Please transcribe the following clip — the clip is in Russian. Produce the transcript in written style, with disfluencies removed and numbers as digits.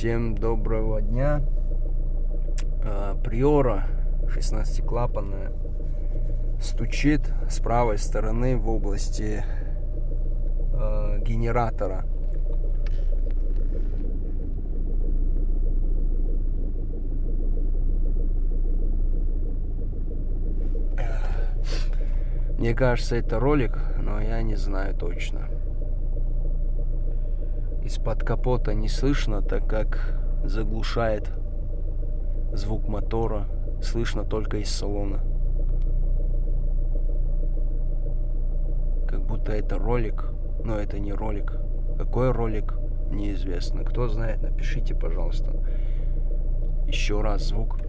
Всем доброго дня. Приора 16-клапанная стучит с правой стороны в области генератора. Мне кажется, это ролик, но я не знаю точно. Из-под капота не слышно, так как заглушает звук мотора. Слышно только из салона. Как будто это ролик, но это не ролик. Какой ролик, неизвестно. Кто знает, напишите, пожалуйста. Еще раз звук.